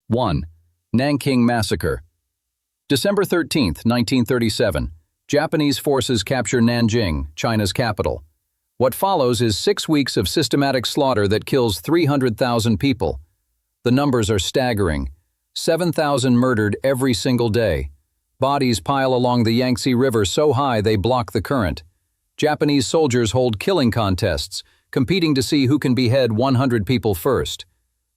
1. Nanking Massacre. December 13, 1937. Japanese forces capture Nanjing, China's capital. What follows is 6 weeks of systematic slaughter that kills 300,000 people. The numbers are staggering. 7,000 murdered every single day. Bodies pile along the Yangtze River so high they block the current. Japanese soldiers hold killing contests, competing to see who can behead 100 people first.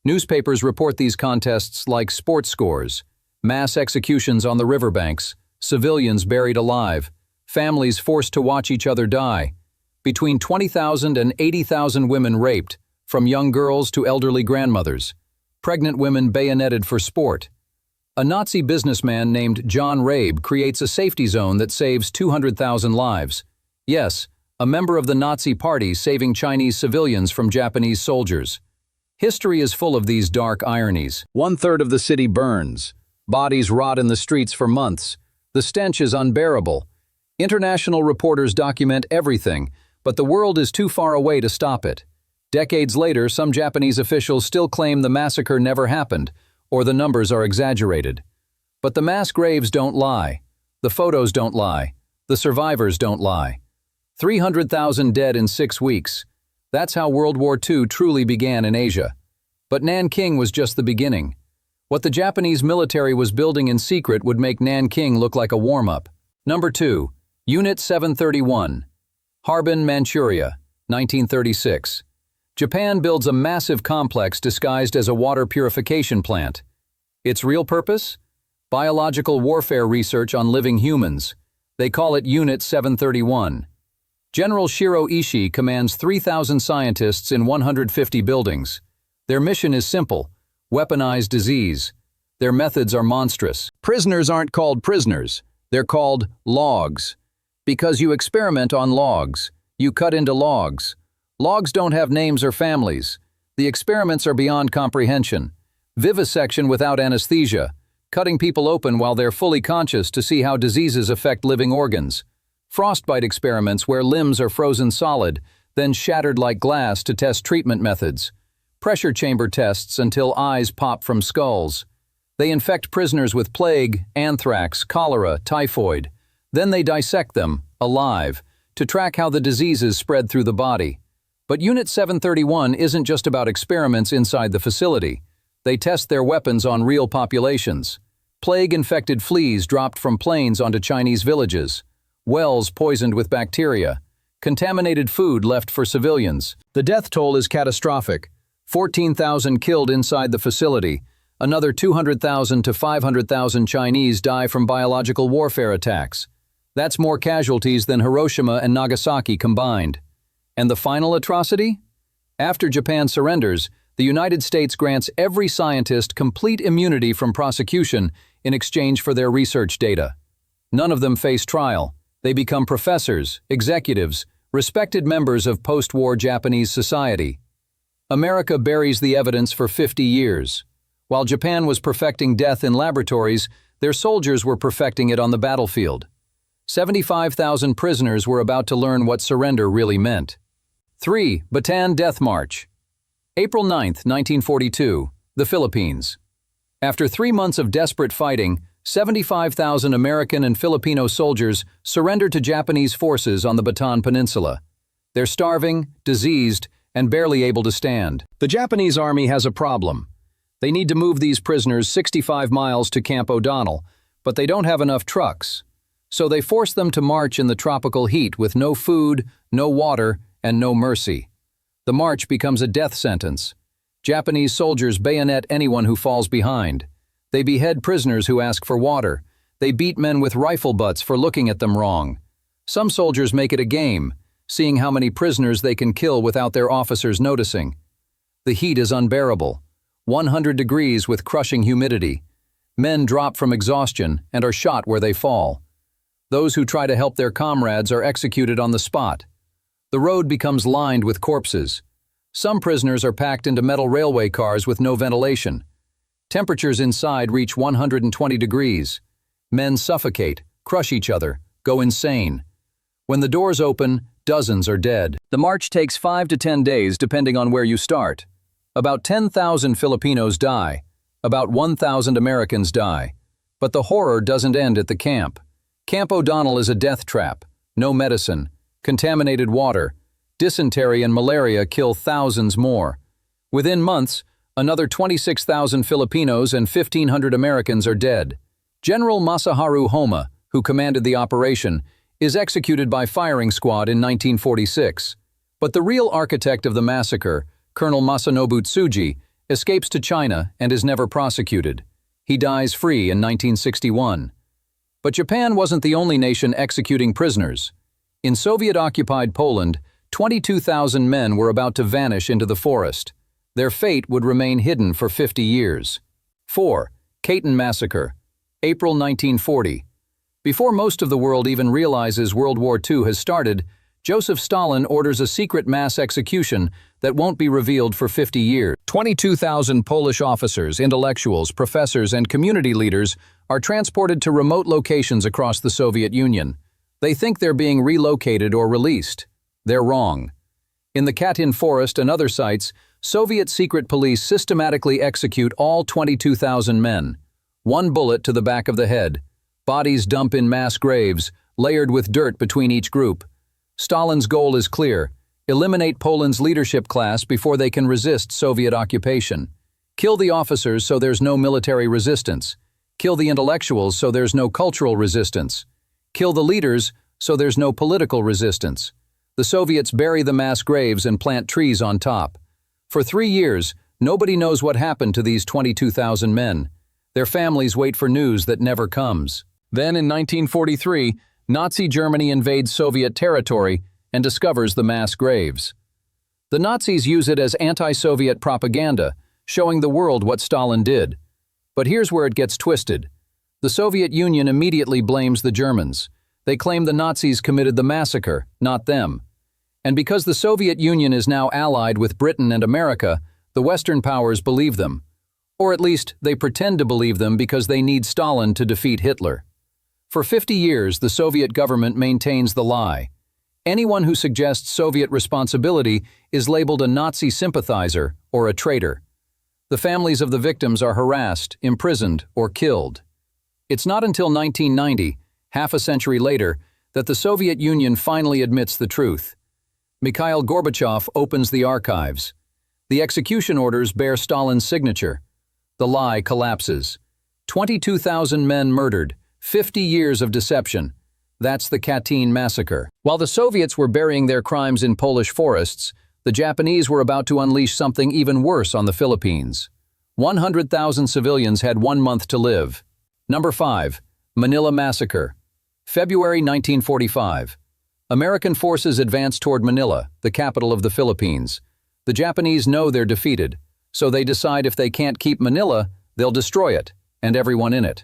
Newspapers report these contests like sports scores, mass executions on the riverbanks, civilians buried alive, families forced to watch each other die. Between 20,000 and 80,000 women raped, from young girls to elderly grandmothers. Pregnant women bayoneted for sport. A Nazi businessman named John Rabe creates a safety zone that saves 200,000 lives. Yes, a member of the Nazi Party saving Chinese civilians from Japanese soldiers. History is full of these dark ironies. 1/3 of the city burns. Bodies rot in the streets for months. The stench is unbearable. International reporters document everything, but the world is too far away to stop it. Decades later, some Japanese officials still claim the massacre never happened, or the numbers are exaggerated. But the mass graves don't lie. The photos don't lie. The survivors don't lie. 300,000 dead in 6 weeks. That's how World War II truly began in Asia. But Nanking was just the beginning. What the Japanese military was building in secret would make Nanking look like a warm-up. Number 2. Unit 731. Harbin, Manchuria, 1936. Japan builds a massive complex disguised as a water purification plant. Its real purpose? Biological warfare research on living humans. They call it Unit 731. General Shiro Ishii commands 3,000 scientists in 150 buildings. Their mission is simple: weaponize disease. Their methods are monstrous. Prisoners aren't called prisoners. They're called logs. Because you experiment on logs. You cut into logs. Logs don't have names or families. The experiments are beyond comprehension. Vivisection without anesthesia. Cutting people open while they're fully conscious to see how diseases affect living organs. Frostbite experiments where limbs are frozen solid, then shattered like glass to test treatment methods. Pressure chamber tests until eyes pop from skulls. They infect prisoners with plague, anthrax, cholera, typhoid. Then they dissect them, alive, to track how the diseases spread through the body. But Unit 731 isn't just about experiments inside the facility. They test their weapons on real populations. Plague-infected fleas dropped from planes onto Chinese villages. Wells poisoned with bacteria. Contaminated food left for civilians. The death toll is catastrophic. 14,000 killed inside the facility. Another 200,000 to 500,000 Chinese die from biological warfare attacks. That's more casualties than Hiroshima and Nagasaki combined. And the final atrocity? After Japan surrenders, the United States grants every scientist complete immunity from prosecution in exchange for their research data. None of them face trial. They become professors, executives, respected members of post-war Japanese society. America buries the evidence for 50 years. While Japan was perfecting death in laboratories, their soldiers were perfecting it on the battlefield. 75,000 prisoners were about to learn what surrender really meant. 3. Bataan Death March. April 9, 1942, the Philippines. After 3 months of desperate fighting, 75,000 American and Filipino soldiers surrendered to Japanese forces on the Bataan Peninsula. They're starving, diseased, and barely able to stand. The Japanese army has a problem. They need to move these prisoners 65 miles to Camp O'Donnell, but they don't have enough trucks. So they force them to march in the tropical heat with no food, no water, and no mercy. The march becomes a death sentence. Japanese soldiers bayonet anyone who falls behind. They behead prisoners who ask for water. They beat men with rifle butts for looking at them wrong. Some soldiers make it a game, seeing how many prisoners they can kill without their officers noticing. The heat is unbearable. 100 degrees with crushing humidity. Men drop from exhaustion and are shot where they fall. Those who try to help their comrades are executed on the spot. The road becomes lined with corpses. Some prisoners are packed into metal railway cars with no ventilation. Temperatures inside reach 120 degrees. Men suffocate, crush each other, go insane. When the doors open, dozens are dead. The march takes 5 to 10 days depending on where you start. About 10,000 Filipinos die. About 1,000 Americans die. But the horror doesn't end at the camp. Camp O'Donnell is a death trap. No medicine, contaminated water, dysentery and malaria kill thousands more. Within months, another 26,000 Filipinos and 1,500 Americans are dead. General Masaharu Homa, who commanded the operation, is executed by firing squad in 1946. But the real architect of the massacre, Colonel Masanobu Tsuji, escapes to China and is never prosecuted. He dies free in 1961. But Japan wasn't the only nation executing prisoners. In Soviet-occupied Poland, 22,000 men were about to vanish into the forest. Their fate would remain hidden for 50 years. 4. Katyn Massacre, April 1940. Before most of the world even realizes World War II has started, Joseph Stalin orders a secret mass execution that won't be revealed for 50 years. 22,000 Polish officers, intellectuals, professors, and community leaders are transported to remote locations across the Soviet Union. They think they're being relocated or released. They're wrong. In the Katyn forest and other sites, Soviet secret police systematically execute all 22,000 men. One bullet to the back of the head. Bodies dump in mass graves, layered with dirt between each group. Stalin's goal is clear: eliminate Poland's leadership class before they can resist Soviet occupation. Kill the officers so there's no military resistance. Kill the intellectuals so there's no cultural resistance. Kill the leaders so there's no political resistance. The Soviets bury the mass graves and plant trees on top. For 3 years, nobody knows what happened to these 22,000 men. Their families wait for news that never comes. Then in 1943, Nazi Germany invades Soviet territory and discovers the mass graves. The Nazis use it as anti-Soviet propaganda, showing the world what Stalin did. But here's where it gets twisted. The Soviet Union immediately blames the Germans. They claim the Nazis committed the massacre, not them. And because the Soviet Union is now allied with Britain and America, the Western powers believe them. Or at least, they pretend to believe them because they need Stalin to defeat Hitler. For 50 years, the Soviet government maintains the lie. Anyone who suggests Soviet responsibility is labeled a Nazi sympathizer or a traitor. The families of the victims are harassed, imprisoned, or killed. It's not until 1990, half a century later, that the Soviet Union finally admits the truth. Mikhail Gorbachev opens the archives. The execution orders bear Stalin's signature. The lie collapses. 22,000 men murdered, 50 years of deception. That's the Katyn Massacre. While the Soviets were burying their crimes in Polish forests, the Japanese were about to unleash something even worse on the Philippines. 100,000 civilians had 1 month to live. Number 5. Manila Massacre, February 1945. American forces advance toward Manila, the capital of the Philippines. The Japanese know they're defeated, so they decide if they can't keep Manila, they'll destroy it, and everyone in it.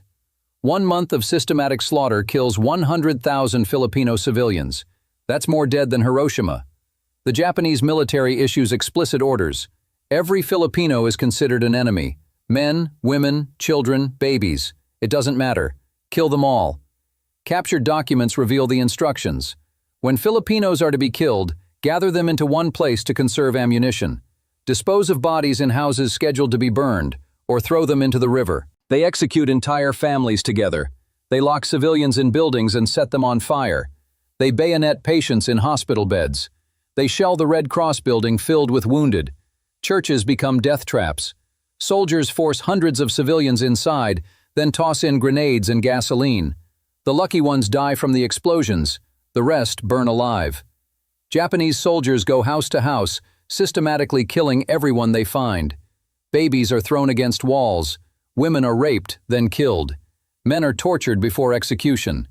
1 month of systematic slaughter kills 100,000 Filipino civilians. That's more dead than Hiroshima. The Japanese military issues explicit orders. Every Filipino is considered an enemy. Men, women, children, babies. It doesn't matter. Kill them all. Captured documents reveal the instructions. When Filipinos are to be killed, gather them into one place to conserve ammunition. Dispose of bodies in houses scheduled to be burned, or throw them into the river. They execute entire families together. They lock civilians in buildings and set them on fire. They bayonet patients in hospital beds. They shell the Red Cross building filled with wounded. Churches become death traps. Soldiers force hundreds of civilians inside, then toss in grenades and gasoline. The lucky ones die from the explosions. The rest burn alive. Japanese soldiers go house to house, systematically killing everyone they find. Babies are thrown against walls. Women are raped, then killed. Men are tortured before execution.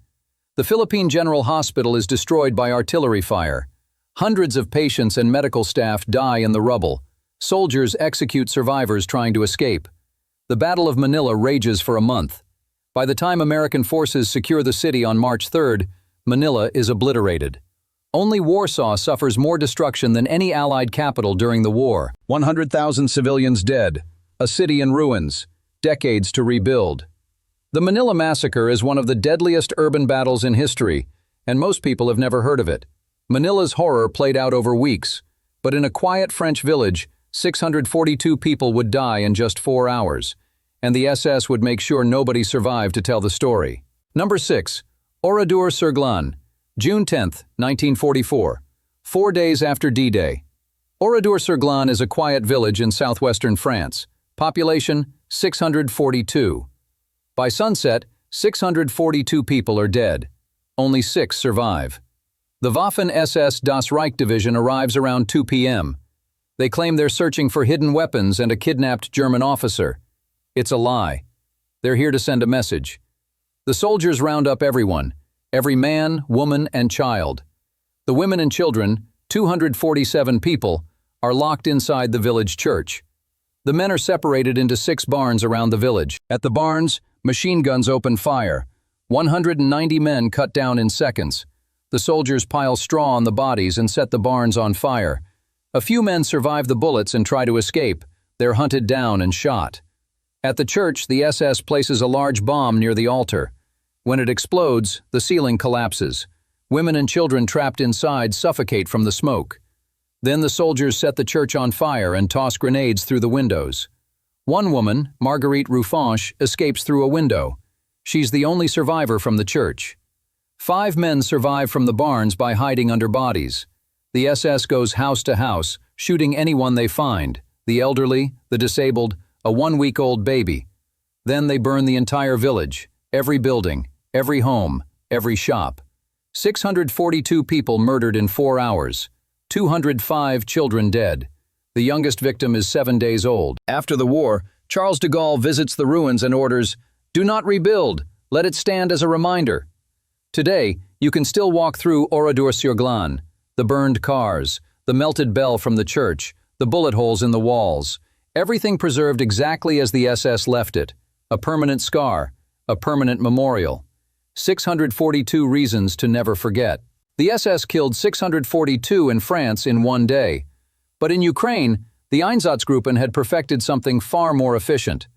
The Philippine General Hospital is destroyed by artillery fire. Hundreds of patients and medical staff die in the rubble. Soldiers execute survivors trying to escape. The Battle of Manila rages for a month. By the time American forces secure the city on March 3rd, Manila is obliterated. Only Warsaw suffers more destruction than any Allied capital during the war. 100,000 civilians dead. A city in ruins. Decades to rebuild. The Manila Massacre is one of the deadliest urban battles in history, and most people have never heard of it. Manila's horror played out over weeks, but in a quiet French village, 642 people would die in just 4 hours. and the SS would make sure nobody survived to tell the story. Number 6. Oradour-sur-Glane, June 10, 1944. 4 days after D-Day. Oradour-sur-Glane is a quiet village in southwestern France. Population 642. By sunset, 642 people are dead. Only 6 survive. The Waffen-SS Das Reich division arrives around 2 p.m. They claim they're searching for hidden weapons and a kidnapped German officer. It's a lie. They're here to send a message. The soldiers round up everyone, every man, woman, and child. The women and children, 247 people, are locked inside the village church. The men are separated into 6 barns around the village. At the barns, machine guns open fire. 190 men cut down in seconds. The soldiers pile straw on the bodies and set the barns on fire. A few men survive the bullets and try to escape. They're hunted down and shot. At the church, the SS places a large bomb near the altar. When it explodes, the ceiling collapses. Women and children trapped inside suffocate from the smoke. Then the soldiers set the church on fire and toss grenades through the windows. One woman, Marguerite Roufanche, escapes through a window. She's the only survivor from the church. 5 men survive from the barns by hiding under bodies. The SS goes house to house, shooting anyone they find, the elderly, the disabled, a 1-week-old baby. Then they burn the entire village, every building, every home, every shop. 642 people murdered in 4 hours. 205 children dead. The youngest victim is 7 days old. After the war, Charles de Gaulle visits the ruins and orders, "Do not rebuild, let it stand as a reminder." Today, you can still walk through Oradour-sur-Glane, the burned cars, the melted bell from the church, the bullet holes in the walls. Everything preserved exactly as the SS left it. A permanent scar, a permanent memorial. 642 reasons to never forget. The SS killed 642 in France in 1 day. But in Ukraine, the Einsatzgruppen had perfected something far more efficient.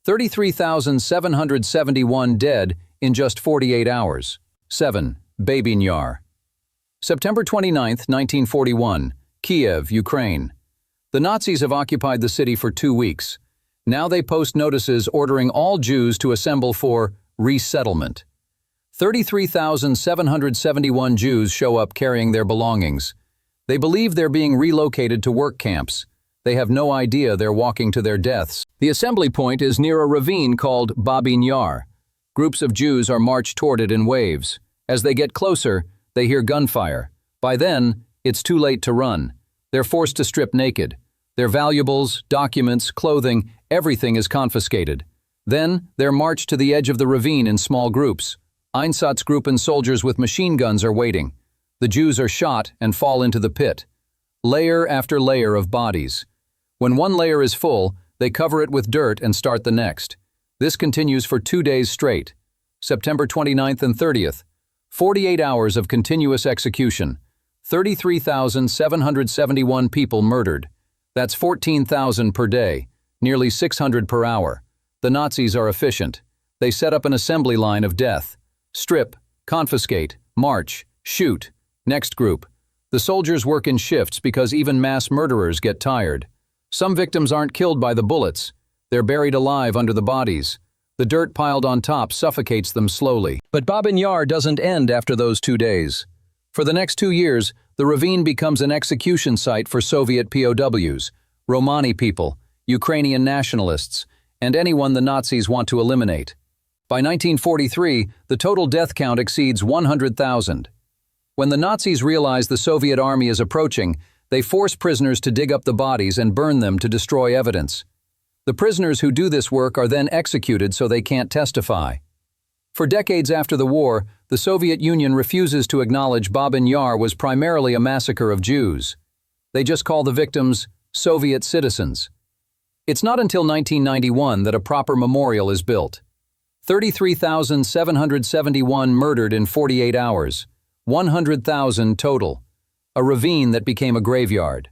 33,771 dead in just 48 hours. 7. Babyn Yar. September 29, 1941, Kiev, Ukraine. The Nazis have occupied the city for 2 weeks. Now they post notices ordering all Jews to assemble for resettlement. 33,771 Jews show up carrying their belongings. They believe they're being relocated to work camps. They have no idea they're walking to their deaths. The assembly point is near a ravine called Babyn Yar. Groups of Jews are marched toward it in waves. As they get closer, they hear gunfire. By then, it's too late to run. They're forced to strip naked. Their valuables, documents, clothing, everything is confiscated. Then, they're marched to the edge of the ravine in small groups. Einsatzgruppen soldiers with machine guns are waiting. The Jews are shot and fall into the pit. Layer after layer of bodies. When one layer is full, they cover it with dirt and start the next. This continues for 2 days straight. September 29th and 30th. 48 hours of continuous execution. 33,771 people murdered. That's 14,000 per day, nearly 600 per hour. The Nazis are efficient. They set up an assembly line of death. Strip, confiscate, march, shoot. Next group. The soldiers work in shifts because even mass murderers get tired. Some victims aren't killed by the bullets. They're buried alive under the bodies. The dirt piled on top suffocates them slowly. But Babyn Yar doesn't end after those 2 days. For the next 2 years, the ravine becomes an execution site for Soviet POWs, Romani people, Ukrainian nationalists, and anyone the Nazis want to eliminate. By 1943, the total death count exceeds 100,000. When the Nazis realize the Soviet army is approaching, they force prisoners to dig up the bodies and burn them to destroy evidence. The prisoners who do this work are then executed so they can't testify. For decades after the war, the Soviet Union refuses to acknowledge Babyn Yar was primarily a massacre of Jews. They just call the victims Soviet citizens. It's not until 1991 that a proper memorial is built. 33,771 murdered in 48 hours. 100,000 total. A ravine that became a graveyard.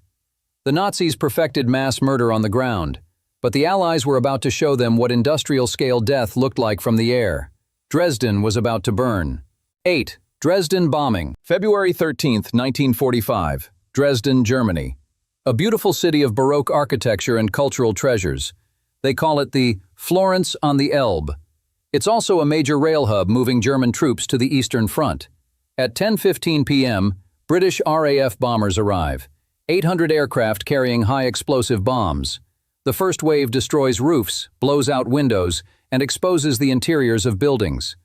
The Nazis perfected mass murder on the ground, but the Allies were about to show them what industrial-scale death looked like from the air. Dresden was about to burn. 8. Dresden Bombing. February 13, 1945. Dresden, Germany. A beautiful city of Baroque architecture and cultural treasures. They call it the Florence on the Elbe. It's also a major rail hub moving German troops to the Eastern Front. At 10:15 p.m., British RAF bombers arrive. 800 aircraft carrying high-explosive bombs. The first wave destroys roofs, blows out windows, and exposes the interiors of buildings.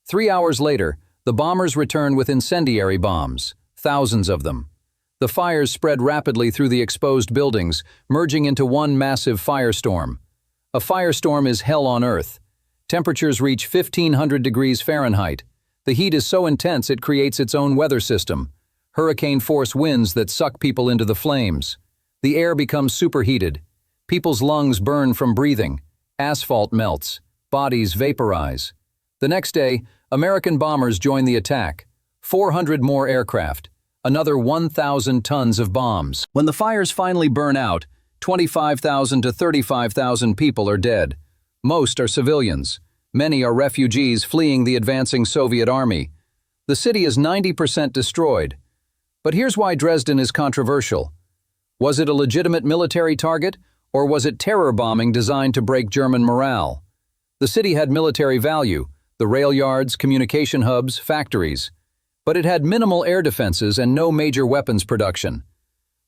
3 hours later, the bombers return with incendiary bombs, thousands of them. The fires spread rapidly through the exposed buildings, merging into one massive firestorm. A firestorm is hell on earth. Temperatures reach 1,500 degrees Fahrenheit. The heat is so intense it creates its own weather system. Hurricane-force winds that suck people into the flames. The air becomes superheated. People's lungs burn from breathing. Asphalt melts. Bodies vaporize. The next day, American bombers join the attack. 400 more aircraft. Another 1,000 tons of bombs. When the fires finally burn out, 25,000 to 35,000 people are dead. Most are civilians. Many are refugees fleeing the advancing Soviet army. The city is 90% destroyed. But here's why Dresden is controversial. Was it a legitimate military target, or was it terror bombing designed to break German morale? The city had military value, the rail yards, communication hubs, factories. But it had minimal air defenses and no major weapons production.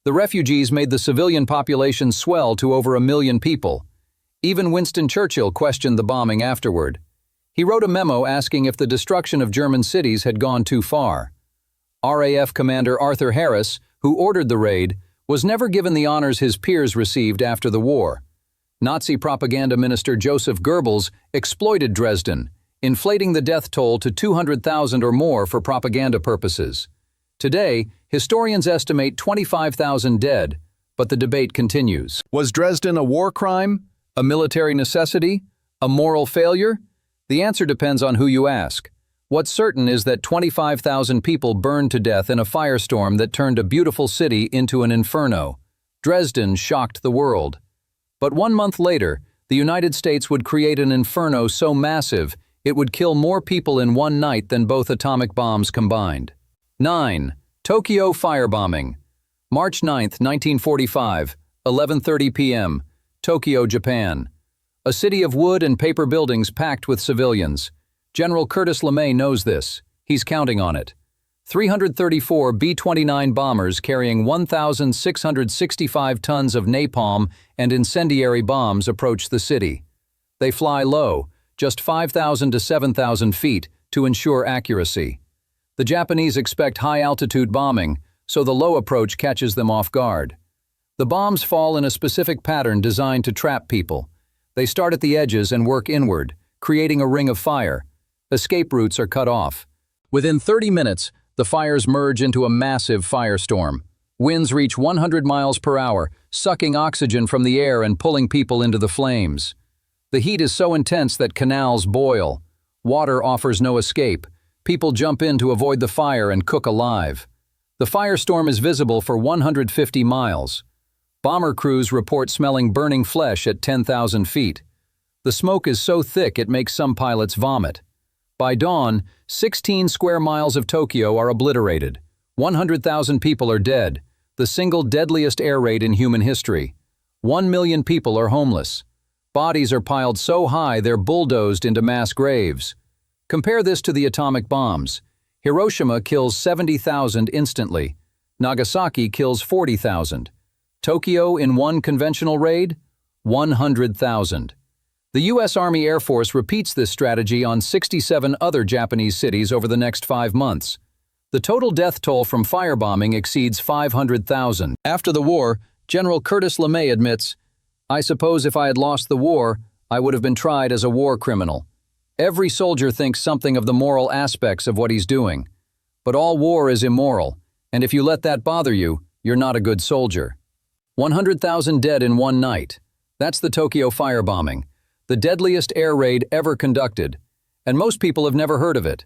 The refugees made the civilian population swell to over 1 million people. Even Winston Churchill questioned the bombing afterward. He wrote a memo asking if the destruction of German cities had gone too far. RAF Commander Arthur Harris, who ordered the raid, was never given the honors his peers received after the war. Nazi propaganda minister Joseph Goebbels exploited Dresden, inflating the death toll to 200,000 or more for propaganda purposes. Today, historians estimate 25,000 dead, but the debate continues. Was Dresden a war crime? A military necessity? A moral failure? The answer depends on who you ask. What's certain is that 25,000 people burned to death in a firestorm that turned a beautiful city into an inferno. Dresden shocked the world. But 1 month later, the United States would create an inferno so massive it would kill more people in one night than both atomic bombs combined. 9. Tokyo firebombing. March 9, 1945, 11:30 p.m., Tokyo, Japan. A city of wood and paper buildings packed with civilians. General Curtis LeMay knows this. He's counting on it. 334 B-29 bombers carrying 1,665 tons of napalm and incendiary bombs approach the city. They fly low, just 5,000 to 7,000 feet, to ensure accuracy. The Japanese expect high-altitude bombing, so the low approach catches them off guard. The bombs fall in a specific pattern designed to trap people. They start at the edges and work inward, creating a ring of fire. Escape routes are cut off. Within 30 minutes, the fires merge into a massive firestorm. Winds reach 100 miles per hour, sucking oxygen from the air and pulling people into the flames. The heat is so intense that canals boil. Water offers no escape. People jump in to avoid the fire and cook alive. The firestorm is visible for 150 miles. Bomber crews report smelling burning flesh at 10,000 feet. The smoke is so thick it makes some pilots vomit. By dawn, 16 square miles of Tokyo are obliterated. 100,000 people are dead, the single deadliest air raid in human history. 1 million people are homeless. Bodies are piled so high they're bulldozed into mass graves. Compare this to the atomic bombs. Hiroshima kills 70,000 instantly. Nagasaki kills 40,000. Tokyo in one conventional raid? 100,000. The U.S. Army Air Force repeats this strategy on 67 other Japanese cities over the next 5 months. The total death toll from firebombing exceeds 500,000. After the war, General Curtis LeMay admits, "I suppose if I had lost the war, I would have been tried as a war criminal. Every soldier thinks something of the moral aspects of what he's doing. But all war is immoral, and if you let that bother you, you're not a good soldier." 100,000 dead in one night. That's the Tokyo firebombing, the deadliest air raid ever conducted, and most people have never heard of it.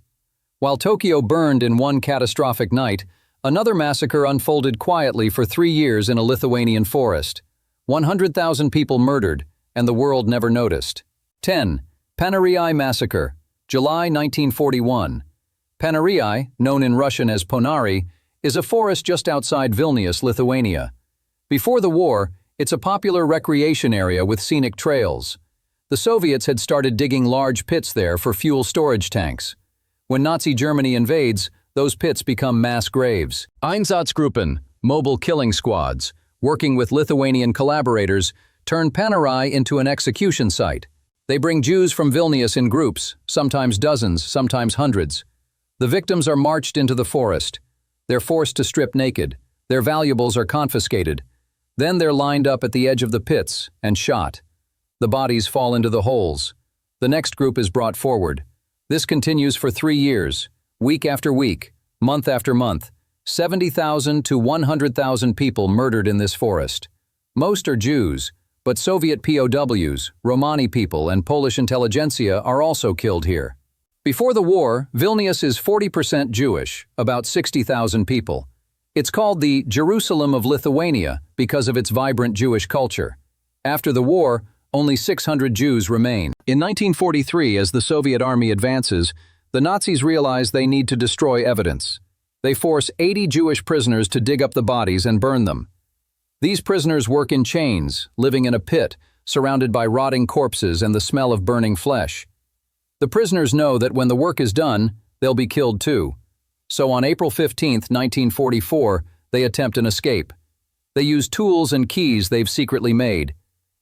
While Tokyo burned in one catastrophic night, another massacre unfolded quietly for 3 years in a Lithuanian forest. 100,000 people murdered, and the world never noticed. 10. Paneriai Massacre, July 1941. Paneriai, known in Russian as Ponari, is a forest just outside Vilnius, Lithuania. Before the war, it's a popular recreation area with scenic trails. The Soviets had started digging large pits there for fuel storage tanks. When Nazi Germany invades, those pits become mass graves. Einsatzgruppen, mobile killing squads, working with Lithuanian collaborators, turned Paneriai into an execution site. They bring Jews from Vilnius in groups, sometimes dozens, sometimes hundreds. The victims are marched into the forest. They're forced to strip naked. Their valuables are confiscated. Then they're lined up at the edge of the pits and shot. The bodies fall into the holes. The next group is brought forward. This continues for 3 years, week after week, month after month. 70,000 to 100,000 people murdered in this forest. Most are Jews, but Soviet POWs, Romani people, and Polish intelligentsia are also killed here. Before the war, Vilnius is 40% Jewish, about 60,000 people. It's called the Jerusalem of Lithuania because of its vibrant Jewish culture. After the war, only 600 Jews remain. In 1943, as the Soviet army advances, the Nazis realize they need to destroy evidence. They force 80 Jewish prisoners to dig up the bodies and burn them. These prisoners work in chains, living in a pit, surrounded by rotting corpses and the smell of burning flesh. The prisoners know that when the work is done, they'll be killed too. So on April 15, 1944, they attempt an escape. They use tools and keys they've secretly made.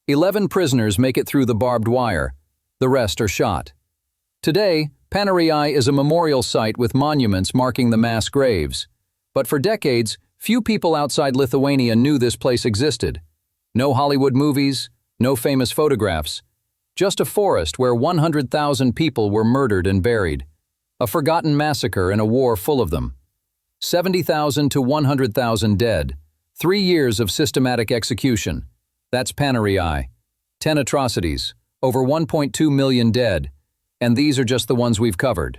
11 prisoners make it through the barbed wire. The rest are shot. Today, Paneriai is a memorial site with monuments marking the mass graves. But for decades, few people outside Lithuania knew this place existed. No Hollywood movies, no famous photographs. Just a forest where 100,000 people were murdered and buried. A forgotten massacre in a war full of them. 70,000 to 100,000 dead. 3 years of systematic execution. That's Paneriai. 10 atrocities. Over 1.2 million dead. And these are just the ones we've covered.